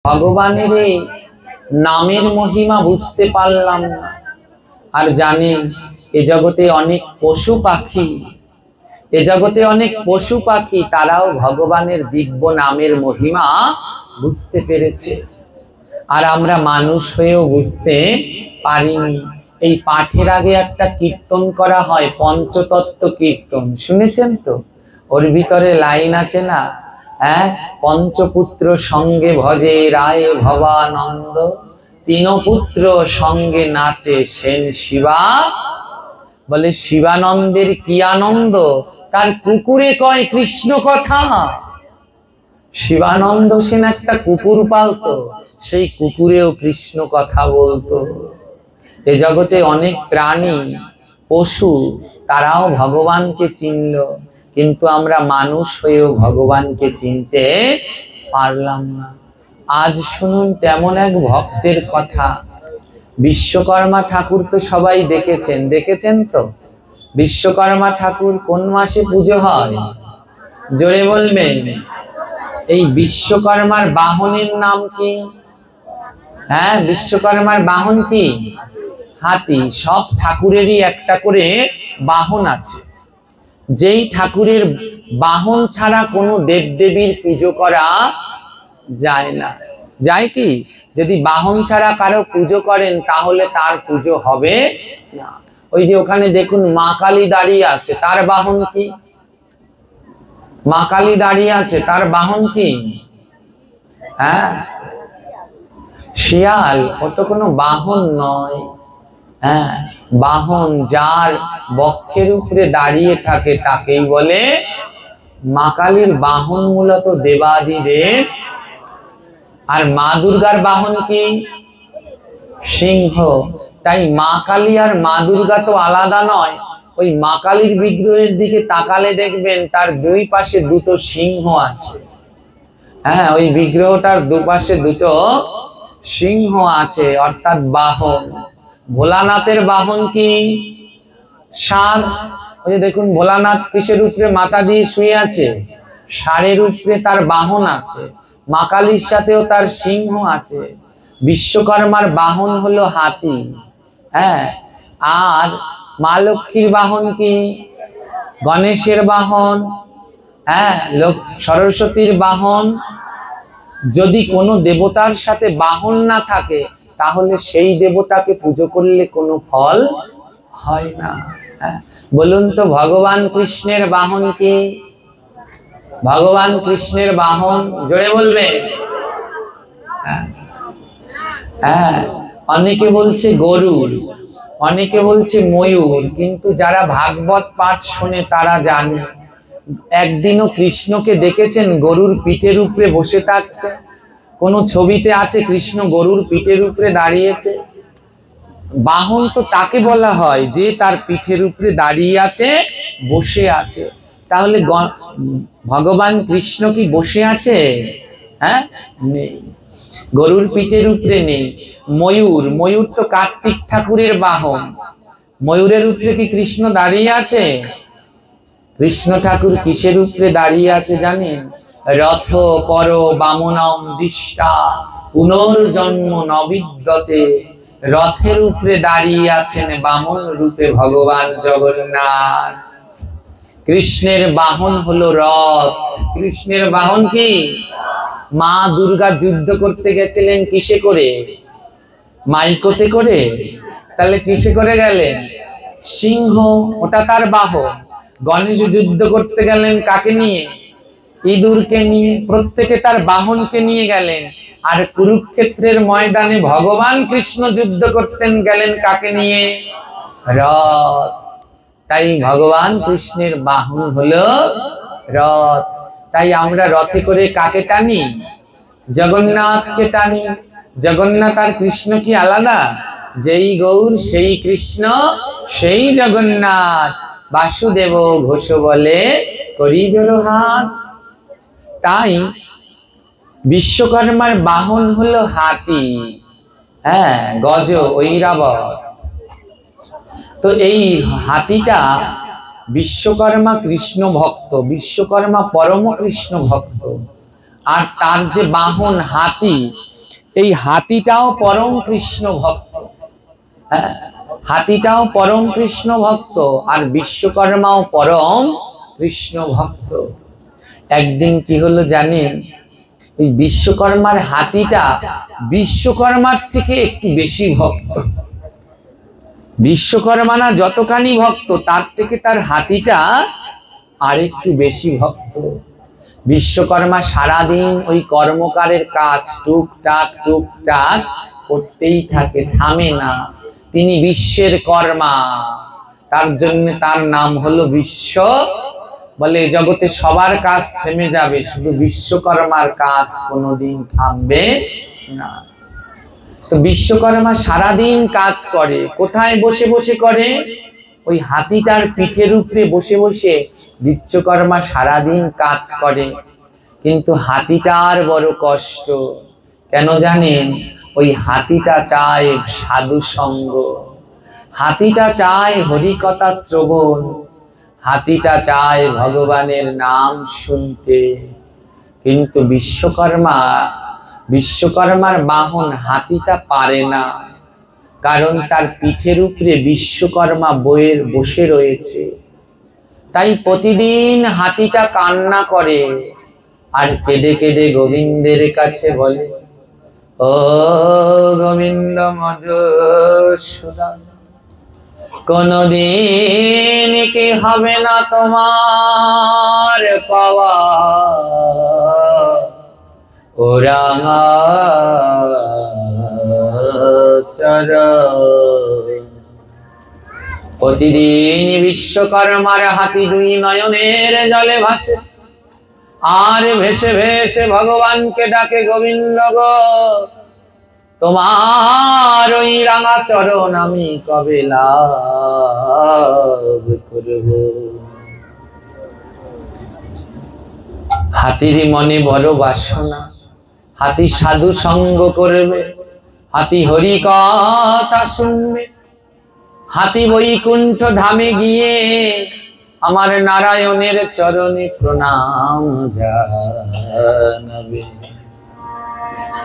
ভগবানের এই নামের মহিমা বুঝতে পারলাম না। আর জানেন এ জগতে অনেক পশু পাখি তারাও ভগবানের দিব্য নামের মহিমা বুঝতে পেরেছে, আর আমরা মানুষ হয়েও বুঝতে পারিনি। এই পাঠের আগে একটা কীর্তন করা হয়, পঞ্চতত্ত্ব কীর্তন, শুনেছেন তো? ওর ভিতরে লাইন আছে না, পঞ্চপুত্র সঙ্গে ভজে রায় ভবানন্দ, তিন পুত্র সঙ্গে নাচে সেন শিবা। বলে শিবানন্দের কি আনন্দ, তার কুকুরে কয় কৃষ্ণ কথা। শিবানন্দ সেন একটা কুকুর পালতো, সেই কুকুরেও কৃষ্ণ কথা বলতো। এ জগতে অনেক প্রাণী পশু তারাও ভগবানকে চিনল, কিন্তু আমরা মানুষ হয়েও ভগবানকে চিনতে পারলাম না। আজ শুনুন তেমন এক ভক্তের কথা। বিশ্বকর্মা ঠাকুর তো সবাই দেখেছেন তো? বিশ্বকর্মা ঠাকুর কোন মাসে পুজো হয়? জোরে বলবেন। এই বিশ্বকর্মার বাহনের নাম কি? বিশ্বকর্মার বাহন কি? হাতি। সব ঠাকুরেরই একটা করে বাহন আছে। যেই ঠাকুরের বাহন ছাড়া কোনো দেবদেবীর পুজো করা যায় না। যায় কি? যদি বাহন ছাড়া কারো পুজো করেন তাহলে তার পুজো হবে না। ওই যে ওখানে দেখুন মা কালী দাঁড়িয়ে আছে, তার বাহন কি? মা কালী দাঁড়িয়ে আছে, তার বাহন কি? শিয়াল। ও তো কোনো বাহন নয়। বাহন যার বক্ষের উপরে দাঁড়িয়ে থাকে তাকেই বলে মা কালীর বাহন। মূলত দেবাদিদেব। আর মা দুর্গার বাহন কি? সিংহ। তাই মা কালী আর মা দুর্গা তো আলাদা নয়। ওই মা কালীর বিগ্রহের দিকে তাকালে দেখবেন তার দুই পাশে দুটো সিংহ আছে। ওই বিগ্রহটার দুপাশে দুটো সিংহ আছে, অর্থাৎ বাহন। ভোলানাথের বাহন কি? ষাঁড়। ওই যে দেখুন ভোলানাথ কিসের উপরে মাথা দিয়ে শুয়ে আছে? ষাঁড়ের উপরে তার বাহন আছে। মা কালীর সাথেও তার সিংহ আছে। বিশ্বকর্মার বাহন হলো হাতি। আর মা লক্ষ্মীর বাহন কি? গণেশের বাহন। সরস্বতীর বাহন। যদি কোনো দেবতার সাথে বাহন না থাকে তাহলে সেই দেবতাকে পুজো করলে কোনো ফল হয় না। বলুন তো ভগবান কৃষ্ণের বাহন কি? ভগবান কৃষ্ণের বাহন জোরে বলবে। অনেকে বলছে গরুর, অনেকে বলছে ময়ূর, কিন্তু যারা ভাগবত পাঠ শোনে তারা জানে। একদিনও কৃষ্ণকে দেখেছেন গরুর পিঠের উপরে বসে থাকতে? কোন ছবিতে আছে কৃষ্ণ গরুর পিঠের উপরে দাঁড়িয়েছে? বাহন তো তাকে বলা হয় যে তার পিঠের উপরে দাঁড়িয়ে আছে, বসে আছে। তাহলে ভগবান কৃষ্ণ কি বসে আছে? নেই, গরুর পিঠের উপরে নেই। ময়ূর, ময়ূর তো কার্তিক ঠাকুরের বাহন। ময়ূরের উপরে কি কৃষ্ণ দাঁড়িয়ে আছে? কৃষ্ণ ঠাকুর কিসের উপরে দাঁড়িয়ে আছে জানেন? রথ পর বামনম দিষ্টা পুনর্জন্ম নবিদ্যতে। রথের উপরে দাঁড়িয়ে আছেন বামন রূপে ভগবান জগন্নাথ। কৃষ্ণের বাহন হলো রথ। কৃষ্ণের বাহন কি? মা দুর্গা যুদ্ধ করতে গেছিলেন কিসে করে? মাইকোতে করে। তাহলে কিসে করে গেলেন? সিংহ, ওটা তার বাহন। গণেশ যুদ্ধ করতে গেলেন কাকে নিয়ে? ইঁদুরকে নিয়ে। প্রত্যেকে তার বাহনকে নিয়ে গেলেন। আর কুরুক্ষেত্রের ময়দানে ভগবান কৃষ্ণ যুদ্ধ করতেন, গেলেন কাকে নিয়ে? রথ। তাই ভগবান কৃষ্ণের বাহন হলো রথ। তাই আমরা রথে করে কাকে টানি? জগন্নাথকে টানি। জগন্নাথ আর কৃষ্ণ কি আলাদা? যেই গৌর সেই কৃষ্ণ সেই জগন্নাথ। বাসুদেব ঘোষ বলে করি জোড় হাত। তাই বিশ্বকর্মার বাহন হলো হাতি। গজ ঐরাবত। তো এই হাতিটা বিশ্বকর্মা কৃষ্ণ ভক্ত, বিশ্বকর্মা পরম কৃষ্ণ ভক্ত। আর তার যে বাহন হাতি, এই হাতিটাও পরম কৃষ্ণ ভক্ত। হ্যাঁ, হাতিটাও পরম কৃষ্ণ ভক্ত, আর বিশ্বকর্মাও পরম কৃষ্ণ ভক্ত। একদিন কি হলো জানেন, ওই বিশ্বকর্মার হাতিটা বিশ্বকর্মার থেকে একটু বেশি ভক্ত। বিশ্বকর্মা না যতখানি ভক্ত, তার থেকে তার হাতিটা আর একটু বেশি ভক্ত। বিশ্বকর্মা সারাদিন ওই কর্মকারের কাজ টুকটাক টুকটাক করতেই থাকে, থামে না। তিনি বিশ্বের কর্মা, তার জন্য তার নাম হলো বিশ্ব। বলে জগতে সবার কাজ থেমে যাবে, শুধু বিশ্বকর্মার কাজ কোনোদিন থামবে না। তো বিশ্বকর্মা সারাদিন কাজ করে, কোথায় বসে বসে করে? ওই হাতিটার পিঠের উপরে বসে বসে বিশ্বকর্মা সারাদিন কাজ করে। কিন্তু হাতিটার বড় কষ্ট, কেন জানেন? ওই হাতিটা চায় সাধু সঙ্গ, হাতিটা চায় হরিকথা শ্রবণ, হাতিটা চায় ভগবানের নাম শুনতে। কিন্তু বিশ্বকর্মার বাহন হাতিটা পারে না, কারণ তার পিঠের উপরে বিশ্বকর্মা বসে রয়েছে। তাই প্রতিদিন হাতিটা কান্না করে, আর কেঁদে কেঁদে গোবিন্দের কাছে বলে, ও গোবিন্দ মধুসূদন, কোনদিন কি হবে না তোমার পাওয়া, ও রামা চরণ। প্রতিদিন বিশ্বকর্মার হাতি দুই নয়নের জলে ভাসে, আর ভেসে ভেসে ভগবানকে ডাকে, গোবিন্দ গো, তোমার ওই রাঙা চরণ আমি কবে লাভ করব। হাতির মনে বড় বাসনা, হাতি সাধু সঙ্গ করবে, হাতি হরি কথা শুনবে, হাতি বৈকুণ্ঠ ধামে গিয়ে আমার নারায়ণের চরণে প্রণাম জানাবে।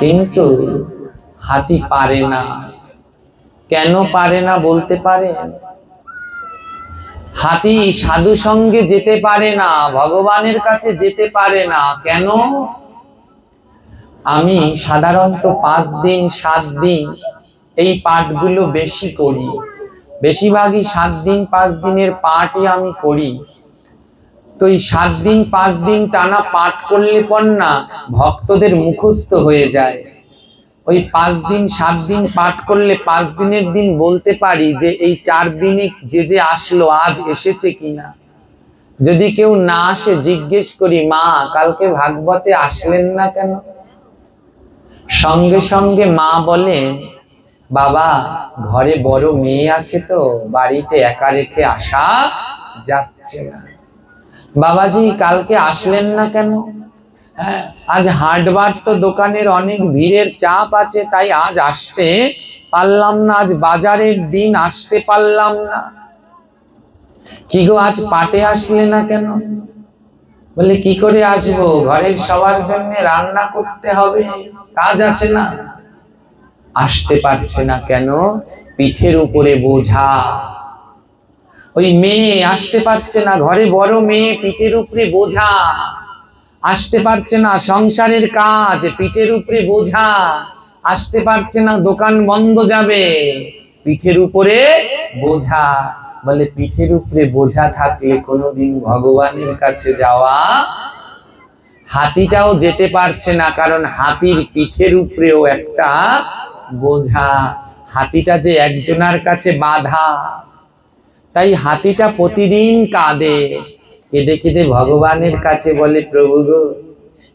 কিন্তু হাতি পারে না। কেন পারে না বলতে পারেন? হাতি সাধু সঙ্গে যেতে পারে না, ভগবানের কাছে যেতে পারে না। কেন? আমি সাধারণত 5 দিন 7 দিন এই পাঠগুলো বেশি করি, বেশিরভাগই 7 দিন 5 দিনের পাঠই আমি করি। তো এই 7 দিন 5 দিন টানা পাঠ করলে পর না ভক্তদের মুখস্থ হয়ে যায়। ওই 5 দিন 7 দিন পাঠ করলে 5 দিনের দিন বলতে পারি যে এই 4 দিনে যে আসলো আজ এসেছে কিনা। যদি কেউ না আসে জিজ্ঞেস করি, মা কালকে ভাগবতে আসলেন না কেন? সঙ্গে সঙ্গে মা বলেন, বাবা ঘরে বড় মেয়ে আছে তো বাড়িতে একা রেখে আসা যাচ্ছে না। বাবাজি কালকে আসলেন না কেন? হ্যাঁ, আজ হাটবার তো দোকানের অনেক ভিড়ের চাপ আছে, তাই আজ আসতে পারলাম না, আজ বাজারের দিন আসতে পারলাম না। কি গো আজ পাটে আসলে না কেন? বলে কি করে আসবো, ঘরের সবার জন্য রান্না করতে হবে, কাজ আছে না। আসতে পারছে না কেন? পিঠের উপরে বোঝা। ওই মেয়ে আসতে পারছে না, ঘরে বড় মেয়ে, পিঠের উপরে বোঝা। আসতে পারছে না সংসারের কাজ, পিঠের উপরে বোঝা। আসতে পারছে না, দোকান বন্ধ যাবে, পিঠের উপরে বোঝা। বলে পিঠের উপরে বোঝা থাকলে কোনোদিন ভগবানের কাছে যাওয়া। হাতিটাও যেতে পারছে না, কারণ হাতির পিঠের উপরেও একটা বোঝা। হাতিটা যে একজনের কাছে বাঁধা, তাই হাতিটা প্রতিদিন কাঁদে, কেঁদে কেঁদে ভগবানের কাছে বলে, প্রভু গো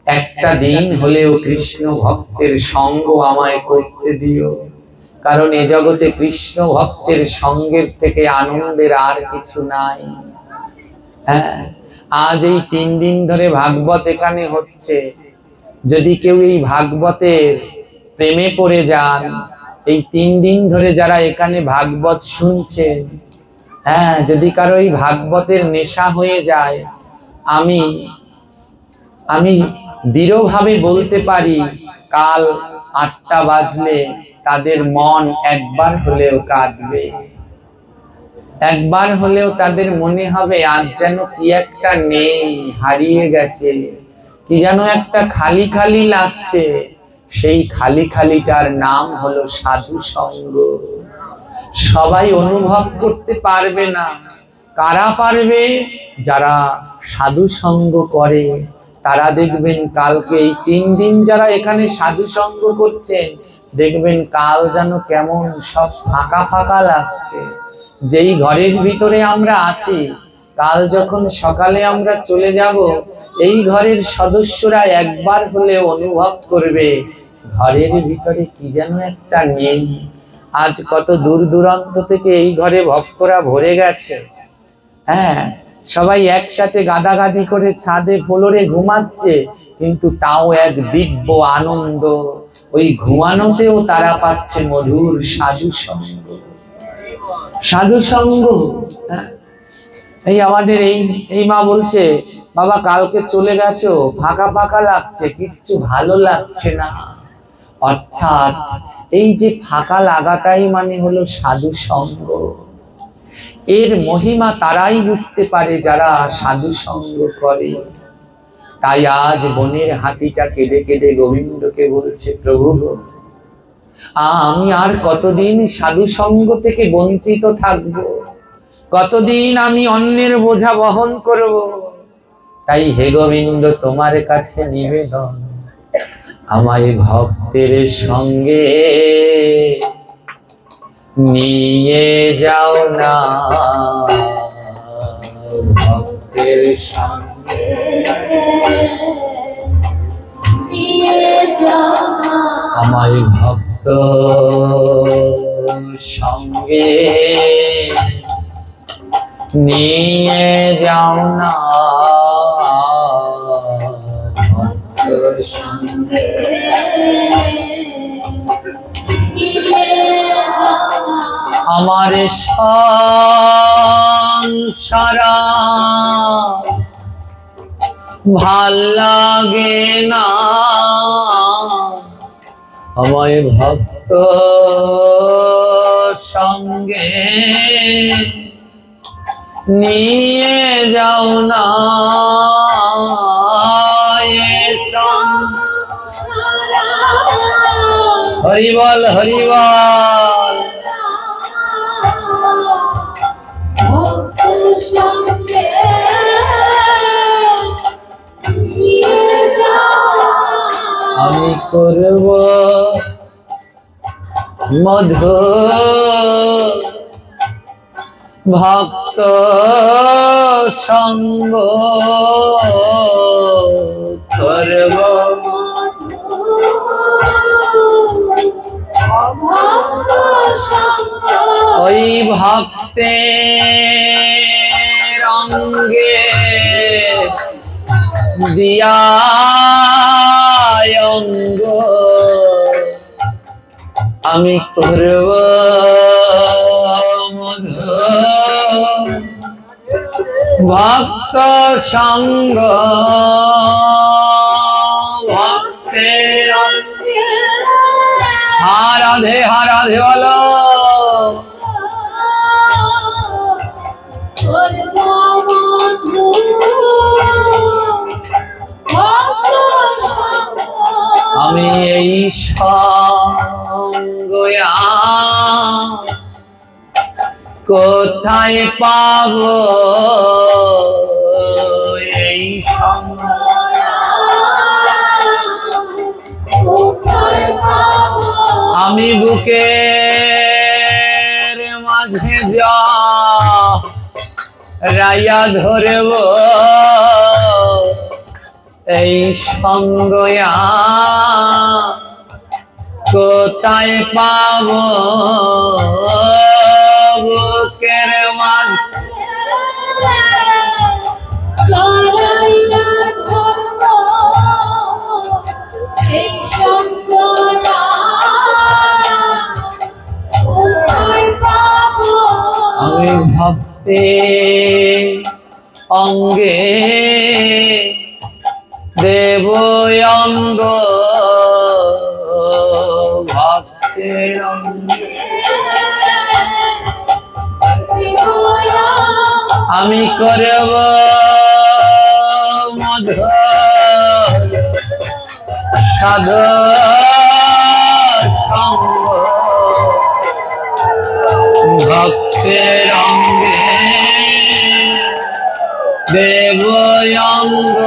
একটা দিন হলেও কৃষ্ণ ভক্তের সঙ্গ আমায় করতে দিও, কারণ এ জগতে কৃষ্ণ ভক্তের সঙ্গের থেকে আনন্দের আর কিছু নাই। হ্যাঁ, আজ এই 3 দিন ধরে ভাগবত এখানে হচ্ছে। যদি কেউ এই ভাগবতের প্রেমে পড়ে যান, এই 3 দিন ধরে যারা এখানে ভাগবত শুনছেন, হ্যাঁ, যদি কারো এই ভাগবতের নেশা হয়ে যায়, আমি দৃঢ়ভাবে বলতে পারি কাল 8টা বাজলে তাদের মন একবার হলেও কাঁদবে, একবার হলেও তাদের মনে হবে আজ যেন কি একটা নেই, হারিয়ে গেছে, কি যেন একটা খালি খালি লাগছে। সেই খালি খালিটার নাম হলো সাধু সঙ্গ। সবাই অনুভব করতে পারবে না। কারা পারবে? যারা সাধু সঙ্গ করে তারা দেখবেন কালকে এই 3 দিন যারা এখানে সাধু সঙ্গ করছেন, দেখবেন কাল যেন কেমন সব ফাঁকা ফাঁকা লাগছে। যেই ঘরের ভিতরে আমরা আছি, কাল যখন সকালে আমরা চলে যাব, এই ঘরের সদস্যরা একবার হলে অনুভব করবে ঘরের ভিতরে কি যেন একটা নেই। আজ কত দূর দূরান্ত থেকে এই ঘরে ভক্তরা ভরে গেছে। হ্যাঁ, সবাই একসাথে গাদাগাদি করে ছাদে ফ্লোরে ঘুমাচ্ছে, কিন্তু তাও এক দিব্য আনন্দ। ওই ঘুমানোতেও তারা পাচ্ছে মধুর সাধু সঙ্গ। সাধু সঙ্গ। এই আমাদের এই মা বলছে, বাবা কালকে চলে গেছো, ফাঁকা ফাঁকা লাগছে, কিচ্ছু ভালো লাগছে না। অর্থাৎ এই যে ফাঁকা লাগাটাই মানে হলো সাধু সঙ্গ। এর মহিমা তারাই বুঝতে পারে যারা সাধু সঙ্গ করে। তাই আজ বনের হাতিটা কেঁদে কেঁদে গোবিন্দকে বলছে, প্রভু আমি আর কতদিন সাধু সঙ্গ থেকে বঞ্চিত থাকব, কতদিন আমি অন্যের বোঝা বহন করব। তাই হে গোবিন্দ, তোমার কাছে নিবেদন, আমায় ভক্তের সঙ্গে নিয়ে যাও না, ভক্তের সঙ্গে নিয়ে যাও না, আমায় ভক্ত সঙ্গে নিয়ে যাও না, ভক্তের সঙ্গে আমার সংসারা ভাল লাগে না, আমায় ভক্ত সঙ্গে নিয়ে যাও না। হরি বল, হরি বল। আমি করব মধু ভক্ত সঙ্গ, করব ওই ভক্তের অঙ্গে দিয়া অঙ্গ আমি করব মধু ভক্ত সঙ্গ, ভক্তের অঙ্গে। রাধে রাধে বলো। আমি এই সঙ্গ কোথায় পাব, এই সঙ্গ আমি বুকের মাঝে যা রাইয়া ধরব, এই সঙ্গ কোথায় পাব, বুকের মাঝে এই সঙ্গ আমি ভক্তে অঙ্গে দেব অঙ্গ, ভক্তের অঙ্গে আমি করব মধুর সাধন ভক্তের অঙ্গে দেব অঙ্গ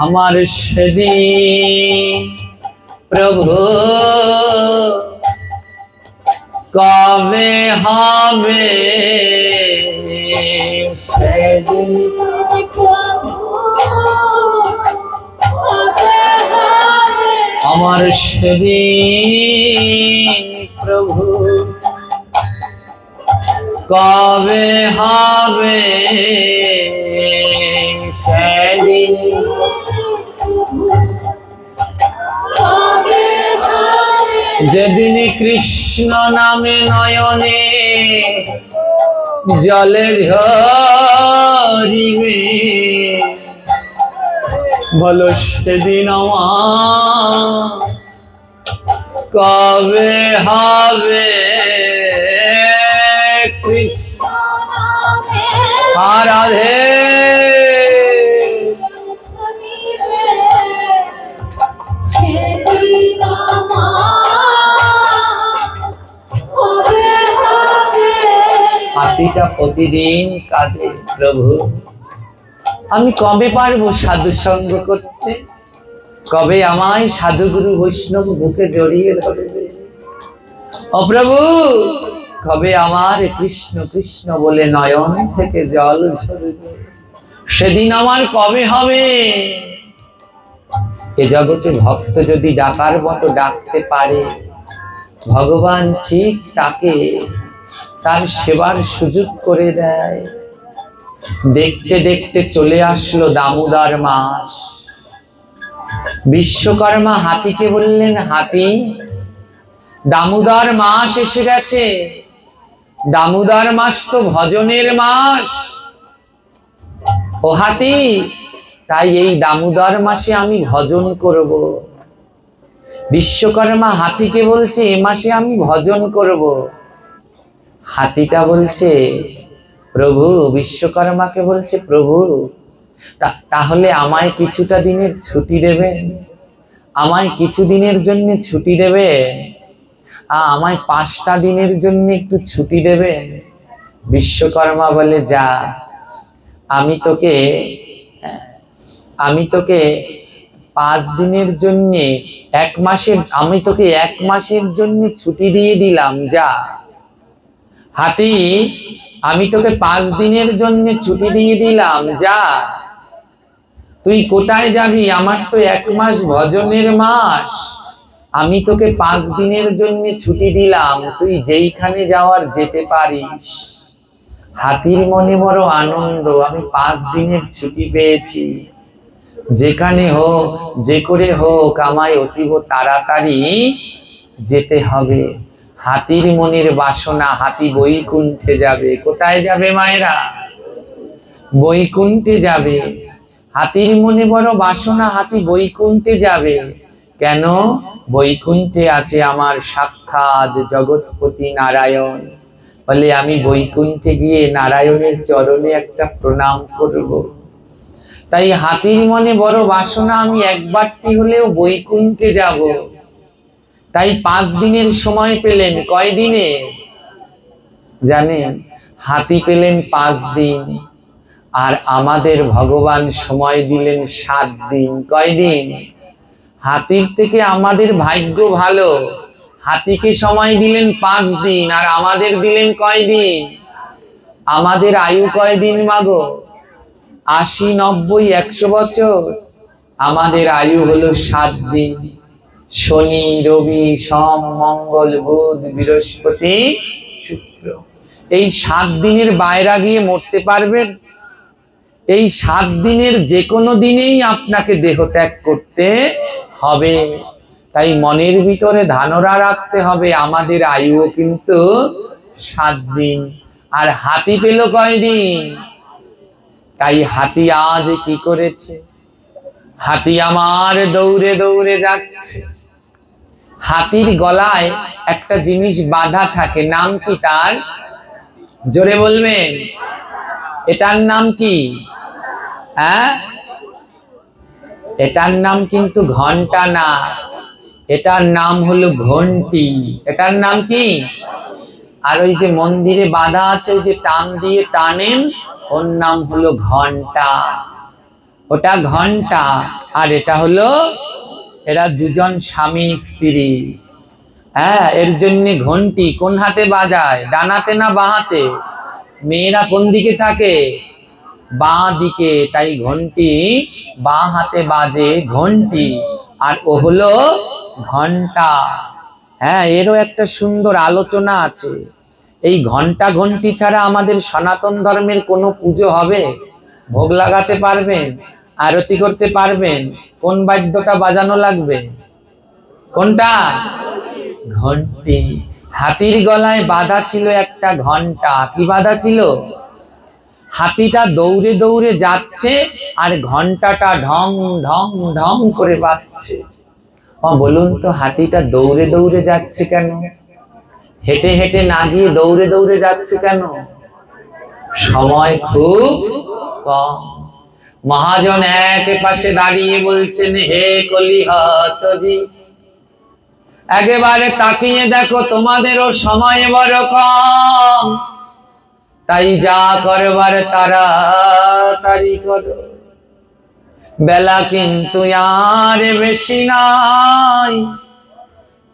আমার সেদিন প্রভু কবে হবে সেদিন আমার সেদিন প্রভু কবে হবে সেদিন যেদিন কৃষ্ণ নামে নয়নে জলে ঝরিবে বলো সেদিন আমার কবে হবে কৃষ্ণ রাধে হাতিটা প্রতিদিন কাঁদে প্রভু আমি কবে পারবো সাধু সঙ্গ করতে, কবে আমায় সাধুগুরু বৈষ্ণব বুকে জড়িয়ে ধরবে, ও প্রভু কবে আমার কৃষ্ণ কৃষ্ণ বলে নয়ন থেকে জল ঝরবে, সেদিন আমার কবে হবে। এ জগতে ভক্ত যদি ডাকার মতো ডাকতে পারে ভগবান ঠিক তাকে তার সেবার সুযোগ করে দেয়। দেখতে দেখতে চলে আসলো দামোদর মাস। বিশ্বকর্মা হাতিকে বললেন, হাতি দামোদর মাস এসে গেছে, দামোদর মাস তো ভজনের মাস। ও হাতি, তাই এই দামোদর মাসে আমি ভজন করব। বিশ্বকর্মা হাতিকে বলছে, এ মাসে আমি ভজন করব। হাতিটা বলছে, প্রভু, বিশ্বকর্মাকে বলছে, প্রভু তাহলে আমায় কিছুটা দিনের ছুটি দেবেন, আমায় কিছু দিনের জন্য ছুটি দেবেন, আমায় 5টা দিনের জন্য একটু ছুটি দেবেন। বিশ্বকর্মা বলে, যা, আমি তোকে 5 দিনের জন্য 1 মাসের, আমি তোকে 1 মাসের জন্য ছুটি দিয়ে দিলাম, যা। হাতি, আমি তোকে 5 দিনের জন্য ছুটি দিয়ে দিলাম, যা। তুই কোথায় যাবি? আমার তো 1 মাস ভজনের মাস, আমি তোকে 5 দিনের জন্য ছুটি দিলাম, তুই যেইখানে যাওয়ার যেতে পারিস। হাতির মনে বড় আনন্দ, আমি 5 দিনের ছুটি পেয়েছি, যেখানে হোক যে করে হোক আমায় অতীব তাড়াতাড়ি যেতে হবে। হাতির মনের বাসনা, হাতি বৈকুণ্ঠে যাবে। কোথায় যাবে মায়েরা? বৈকুণ্ঠে যাবে। হাতির মনে বড় বাসনা, হাতি বৈকুণ্ঠে যাবে। কেন? বৈকুণ্ঠে আছে আমার সাক্ষাৎ জগৎপতি নারায়ণ। বলে, আমি বৈকুণ্ঠে গিয়ে নারায়ণের চরণে একটা প্রণাম করব। তাই হাতির মনে বড় বাসনা, আমি একবারটি হলেও বৈকুণ্ঠে যাব। তাই 5 দিনের সময় পেলেন। কয় দিনে জানেন? হাতি পেলেন 5 দিন, আর আমাদের ভগবান সময় দিলেন 7 দিন। কয় দিন? হাতির থেকে আমাদের ভাগ্য ভালো, হাতিকে সময় দিলেন 5 দিন, আর আমাদের দিলেন কয় দিন? আমাদের আয়ু কয় দিন মাগো? 80, 90, 100 বছর। আমাদের আয়ু হলো 7 দিন। শনি, রবি, সোম, মঙ্গল, বুধ, বৃহস্পতি, শুক্র। এই 7 দিনের বাইরে গিয়ে মরতে পারবেন? এই 7 দিনের যে কোনো দিনেই আপনাকে দেহ ত্যাগ করতে হবে। তাই মনের ভিতরে ধারণা রাখতে হবে আমাদের আয়ুও কিন্তু 7 দিন। আর হাতি পেল কয়দিন? তাই হাতি আজ কি করেছে? হাতি আমার দৌড়ে দৌড়ে যাচ্ছে। হাতির গলায় একটা জিনিস বাঁধা থাকে, নাম কি তার? জোরে বলবেন, এটার নাম কি? হ্যাঁ, এটার নাম কিন্তু ঘন্টা না, এটার নাম হলো ঘন্টি। এটার নাম কি? আর ওই যে মন্দিরে বাঁধা আছে, ওই যে টান দিয়ে টানেন, ওর নাম হলো ঘন্টা। ওটা ঘন্টা, আর এটা হলো, এরা দুজন স্বামী স্ত্রী। হ্যাঁ, এর জন্য ঘন্টি কোন হাতে বাজায়? ডান হাতে না বাঁ হাতে? মেয়েরা কোন দিকে থাকে? বাঁ দিকে। তাই ঘন্টি বাঁ হাতে বাজে, ঘন্টি, আর ও হলো ঘন্টা। হ্যাঁ, এরও একটা সুন্দর আলোচনা আছে। এই ঘন্টা ঘন্টি ছাড়া আমাদের সনাতন ধর্মের কোনো পুজো হবে? ভোগ লাগাতে পারবেন? আরতি করতে পারবেন? কোন বাদ্যটা বাজানো লাগবে? কোনটা? ঘন্টি। হাতির গলায় বাঁধা ছিল একটা ঘন্টা। কি বাঁধা ছিল? হাতিটা দৌড়ে দৌড়ে যাচ্ছে আর ঘন্টাটা ঢং ঢং ঢং করে বাজছে। বলুন তো, হাতিটা দৌড়ে দৌড়ে যাচ্ছে কেন? হেঁটে হেঁটে না গিয়ে দৌড়ে দৌড়ে যাচ্ছে কেন? সময় খুব কম। মহাজন এক পাশে দাঁড়িয়ে বলছেন, হে কলিহতজি, একেবারে তাকিয়ে দেখো, তোমাদেরও সময় বড় কম। তাই যা করবার তাড়াতাড়ি করো, বেলা কিন্তু আর বেশি নাই।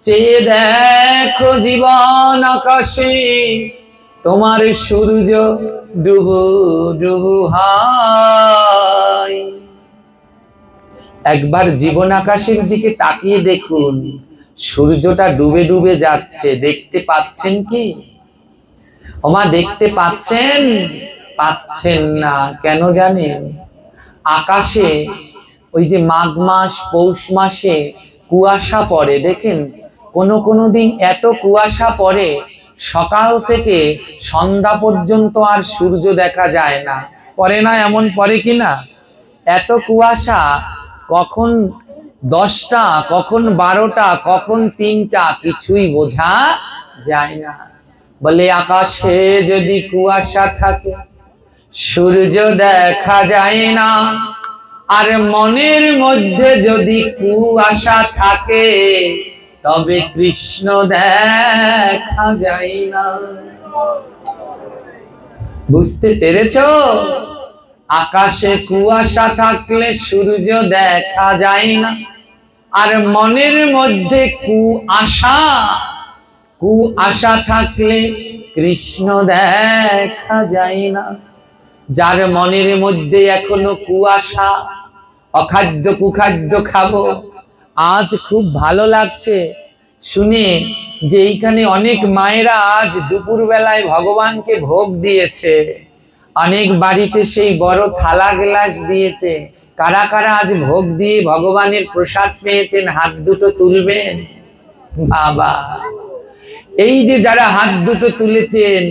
চেয়ে দেখো জীবন আকাশে, তোমার সূর্য ডুবু ডুবু হাই। একবার জীবন আকাশের দিকে তাকিয়ে দেখুন, সূর্যটা ডুবে ডুবে যাচ্ছে। দেখতে পাচ্ছেন কি? ওমা, দেখতে পাচ্ছেন? পাচ্ছেন না। কেন জানেন? আকাশে ওই যে মাঘ মাস পৌষ মাসে কুয়াশা পড়ে, দেখেন কোনো দিন এত কুয়াশা পড়ে সকাল থেকে সন্ধ্যা পর্যন্ত আর সূর্য দেখা যায় না। পড়ে না? এমন পড়ে কিনা? এত কুয়াশা, কখন 10টা, কখন 12টা, কখন 3টা, কিছুই বোঝা যায় না। বলে আকাশে যদি কুয়াশা থাকে সূর্য দেখা যায় না, আর মনের মধ্যে যদি কুয়াশা থাকে তবে কৃষ্ণ দেখা যায় না। বুঝতে পেরেছো? আকাশে কুয়াশা থাকলে সূর্য দেখা যায় না, আর মনের মধ্যে কুয়াশা থাকলে কৃষ্ণ দেখা যায় না। যার মনের মধ্যে এখনো কুয়াশা, অখাদ্য কুখাদ্য খাবো। আজ খুব ভালো লাগছে শুনে যে এইখানে অনেক মায়েরা আজ দুপুর বেলায় ভগবানকে ভোগ দিয়েছে। অনেক বাড়িতে সেই বড় থালা গ্লাস দিয়েছে। কারা কারা আজ ভোগ দিয়ে ভগবানের প্রসাদ পেয়েছেন? হাত দুটো তুলবেন। বাবা, এই যে যারা হাত দুটো তুলেছেন,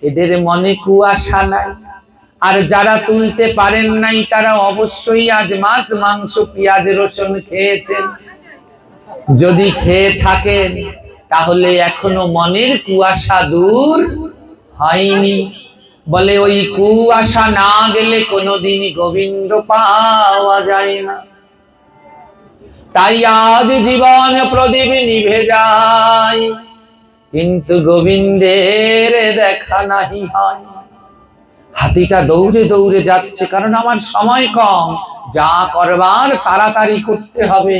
এদের মনে কুয়াশা নাই। আর যারা তুলতে পারেন নাই, তারা অবশ্যই আজ মাছ মাংস পেঁয়াজ রসুন খেয়েছেন। যদি খেয়ে থাকেন তাহলে এখনো মনের কুয়াশা দূর হয়নি। বলে ওই কুয়াশা না গেলে কোনোদিনই গোবিন্দ পাওয়া যায় না। তাই আজ জীবন প্রদীপ নিভে যায়, কিন্তু গোবিন্দের দেখা নাহি হয়। হাতিটা দৌড়ে দৌড়ে যাচ্ছে, কারণ আমার সময় কম, যা করবার তাড়াতাড়ি করতে হবে।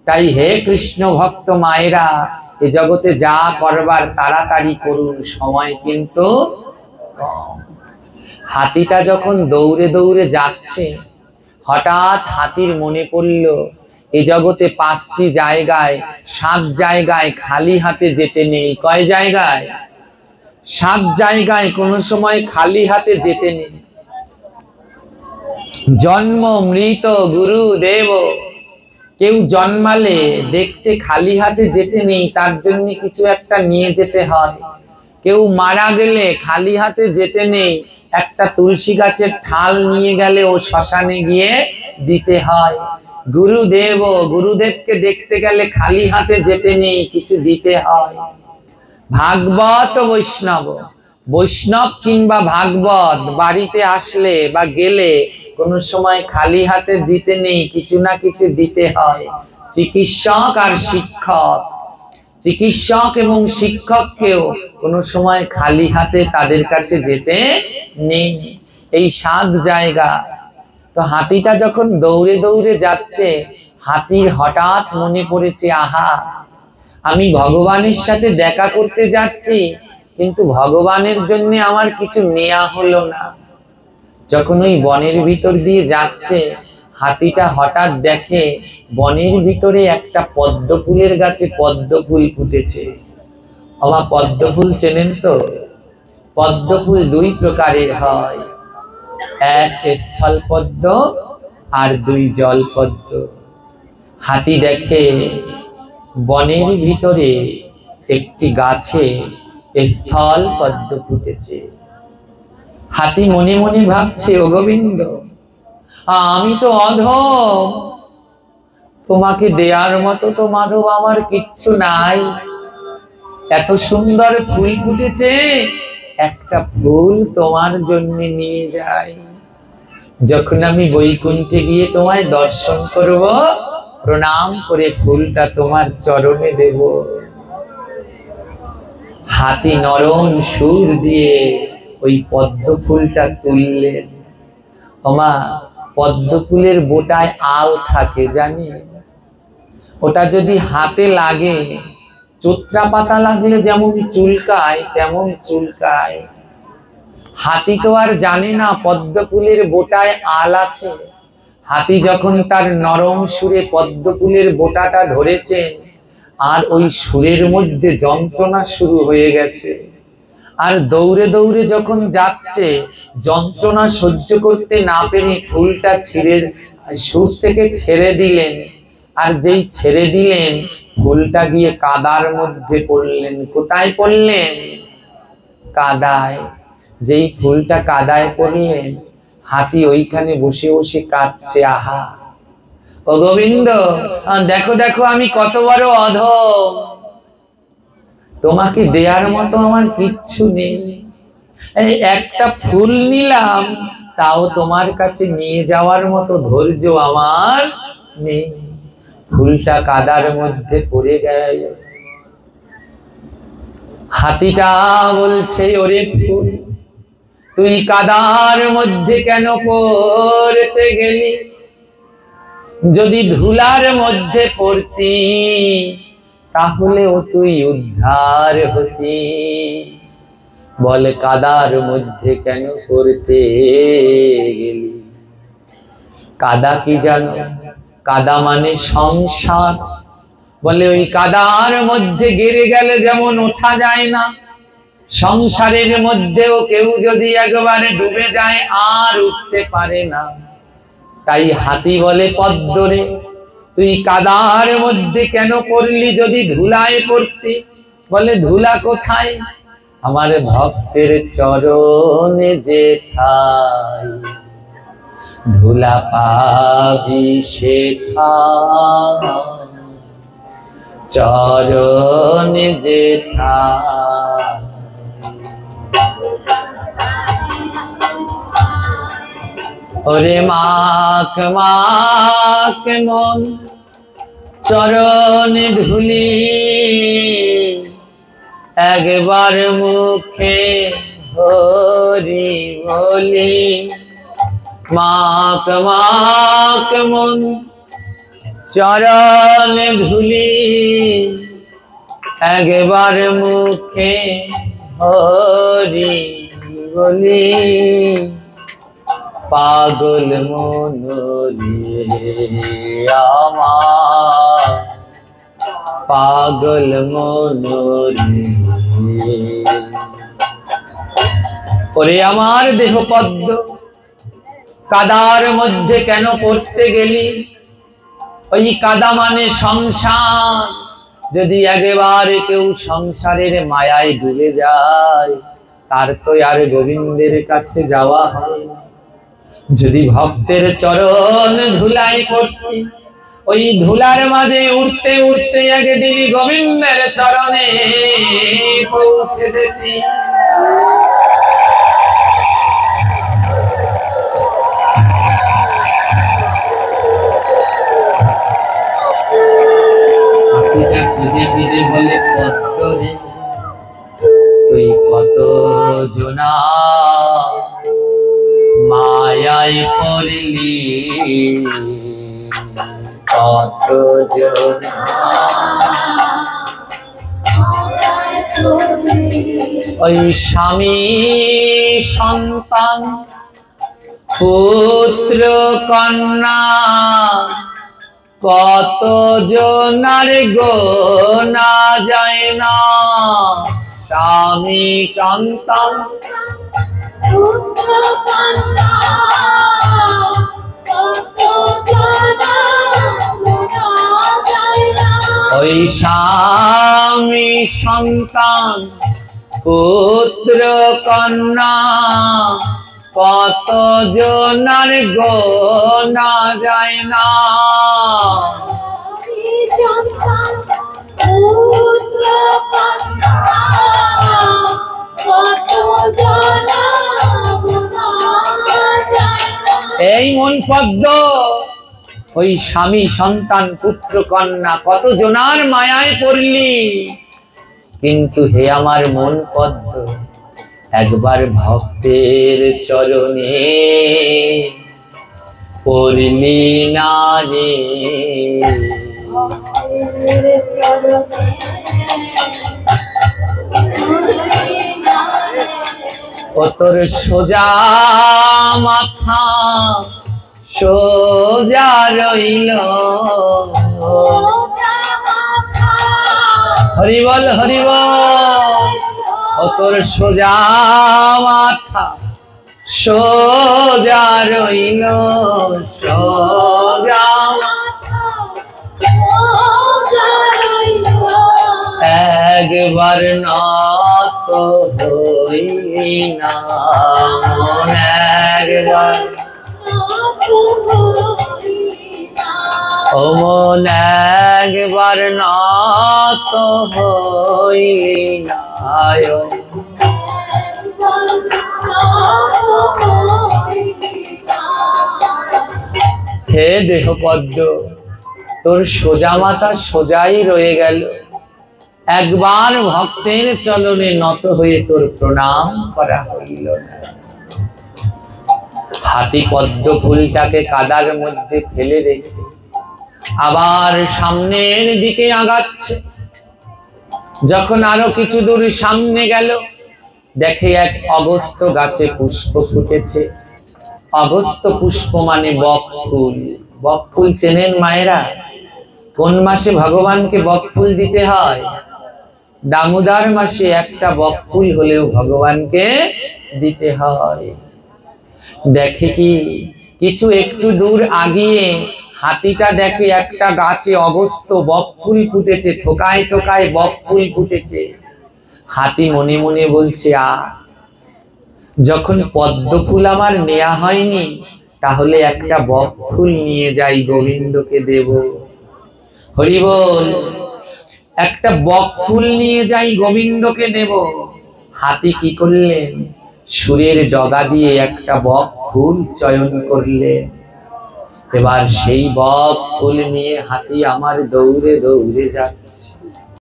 তাই হে কৃষ্ণ ভক্ত মায়েরা, এ জগতে যা করবার তাড়াতাড়ি করুন, সময় কিন্তু কম। হাতিটা যখন দৌড়ে দৌড়ে যাচ্ছে, হঠাৎ হাতির মনে পড়ল এ জগতে 5টি জায়গায়, 7 জায়গায় খালি হাতে যেতে নেই। কয় জায়গায়? 7 জায়গায় কোনো সময় খালি হাতে যেতে নেই। জন্ম মৃত গুরু দেব, কেউ জন্মালে দেখতে খালি হাতে যেতে নেই, তার জন্য কিছু একটা নিয়ে যেতে হয়। কেউ মারা গেলে খালি হাতে যেতে নেই, একটা তুলসী গাছের ঠাল নিয়ে গেলে ও শ্মশানে গিয়ে দিতে হয়। গুরুদেবকে দেখতে গেলে খালি হাতে যেতে নেই, কিছু দিতে হয়। ভাগবত বৈষ্ণব কিংবা ভাগবত বাড়িতে আসলে বা গেলে কোনো সময় খালি হাতে দিতে নেই, কিছু না কিছু দিতে হয়। চিকিৎসক এবং শিক্ষককেও কোনো সময় খালি হাতে তাদের কাছে যেতে নেই। এই 7 জায়গা। তো হাতিটা যখন দৌড়ে দৌড়ে যাচ্ছে, হাতির হঠাৎ মনে পড়েছে, আহা, আমি ভগবানের সাথে দেখা করতে যাচ্ছি, কিন্তু ভগবানের জন্য আমার কিছু নেওয়া হলো না। যখন ওই বনের ভিতর দিয়ে যাচ্ছে, হাতিটা হঠাৎ দেখে বনের ভিতরে একটা পদ্ম ফুলের গাছে পদ্ম ফুল ফুটেছে। পদ্ম ফুল চেনেন তো? পদ্ম ফুল 2 প্রকারের হয়, এক স্থল পদ্ম আর 2 জল পদ্ম। হাতি দেখে বনের ভিতরে একটি গাছে স্থল পদ্ম ফুটেছে। হাতি মনে মনে ভাবছে, ও গোবিন্দ, আমি তো অধম, তোমাকে দেওয়ার মতো তো মাধব আমার কিচ্ছু নাই। এত সুন্দর ফুল ফুটেছে, একটা ফুল তোমার জন্য নিয়ে যাই। যখন আমি বৈকুণ্ঠে গিয়ে তোমায় দর্শন করব, প্রণাম করে ফুলটা তোমার চরণে দেব। হাতি নরম সুর দিয়ে ওই পদ্ম ফুলটা তুললেন। পদ্ম ফুলের বোটায় আল থাকে জানি, ওটা যদি হাতে লাগে, চোত্রা পাতা লাগলে যেমন চুলকায় তেমন চুলকায়। হাতি তো আর জানে না পদ্ম ফুলের বোটায় আল আছে। হাতি যখন তার নরম সুরে পদ্ম ফুলের বোটাটা ধরেছেন, আর ওই সুরের মধ্যে যন্ত্রণা শুরু হয়ে গেছে, আর দৌড়ে দৌড়ে যখন যাচ্ছে, যন্ত্রণা সহ্য করতে না পেরে ফুলটা সুর থেকে ছেড়ে দিলেন। আর যেই ছেড়ে দিলেন, ফুলটা গিয়ে কাদার মধ্যে পড়লেন। কোথায় পড়লেন? কাদায়। যেই ফুলটা কাদায় পড়লেন, হাতি ওইখানে বসে বসে কাঁদছে, আহা, ও গোবিন্দ, দেখো দেখো আমি কত বড় অধম, তোমাকে দেওয়ার মতো আমার কিচ্ছু নেই। এই একটা ফুল নিলাম, তাও তোমার কাছে নিয়ে যাওয়ার মতো ধৈর্য আমার নেই। ফুলটা কাদার মধ্যে পড়ে গেল। হাতিটা বলছে, ওরে ফুল, তুই কাদার মধ্যে কেন পড়তে গেলি? যদি ধুলার মধ্যে পড়তি, তাহলেও তুই উদ্ধার হতি। বলে, কাদার মধ্যে কেন পড়তে গেলি? কাদা কি জানো? কাদা মানে সংসার। বলে, ওই কাদার মধ্যে গেড়ে গেলে যেমন ওঠা যায় না, সংসারের মধ্যেও কেউ যদি একবারে ডুবে যায় আর উঠতে পারে না। তাই হাতি বলে, পদ্মরে, তুই কাদার মধ্যে কেন পড়লি? যদি ধুলায় পড়তি। বলে, ধুলা কোথায়? আমার ভক্তের চরণে যেথায় ধুলা পাবি সেথায়, চরণে যেথায়। ওরে মাখ মাখ মন চরণে ধুলি, একবার মুখে হরি বলি। মাখ মাখ মন চরণে ধুলি, একবার মুখে হরি বলি। পাগল মন রে আমার, পাগল মন রে। ওরে আমার দেহ পদ্ম, কাদার মধ্যে কেন পড়তে গেলি? ওই কাদা মানে সংসার। যদি একেবারে কেউ সংসারের মায়ায় ডুবে যায়, তার তো আর গোবিন্দের কাছে যাওয়া হয়। যদি ভক্তের চরণ ধুলাই পড়তে, ওই ধুলার মাঝে উঠতে উঠতে একদিন গোবিন্দের চরণে পৌঁছে যেতে। বলে কত রে তুই কত জনা মায়ায় পড়লি, কত জনা ওই স্বামী সন্তান পুত্র কন্যা কত জনার গোনা যায় না। স্বামী সন্তান পুত্র কন্যা কত জনার গোনা যায় না। ওই স্বামী সন্তান পুত্র কন্যা কত জনার গোনা যায় না। এই মন পদ্ম ওই স্বামী সন্তান পুত্র কন্যা কত জনার মায়ায় পড়লি, কিন্তু হে আমার মন পদ্ম একবার ভক্তের চরণে পড়লি না রে। ও তোর সোজা মাথা সোজা রইল, হরি বল হরি বল। ও তোর সোজা মাথা সোজা রইল, সোজা একবার নত হই না মন, একবার ও মন একবার নত হই না। হে দেহ পদ্ম তোর সোজা মাথা সোজাই রয়ে গেল, একবার ভক্তের চরণে নত হয়ে তোর প্রণাম করা হইল না। হাতি পদ্ম ফুলটাকে কাদার মধ্যে ফেলে রেখে আবার সামনের দিকে আগাচ্ছে। যখন আরো কিছু দূর সামনে গেল, দেখে এক অগস্ত্য গাছে পুষ্প ফুটেছে। অগস্ত্য পুষ্প মানে বক ফুল। বক ফুল চেনেন মায়েরা? কোন মাসে ভগবানকে বক ফুল দিতে হয়? দামোদর মাসে একটা বক ফুল হলেও ভগবানকে দিতে হয়। দেখে কি কিছু একটু দূর আগিয়ে হাতিটা দেখে একটা গাছে অগস্ত্য বক ফুল ফুটেছে, থোকায় থোকায় বক ফুল ফুটেছে। হাতি মনে মনে বলছে, যখন পদ্ম ফুল আমার নেয়া হয়নি, তাহলে একটা বক ফুল নিয়ে যাই, গোবিন্দকে দেব। হরি বল। একটা বক ফুল নিয়ে যাই, গোবিন্দকে দেব। হাতি কি করলেন? সুরের ডগা দিয়ে একটা বক ফুল চয়ন করলেন। এবার সেই বক ফুল নিয়ে হাতি আমার দৌড়ে দৌড়ে যাচ্ছে।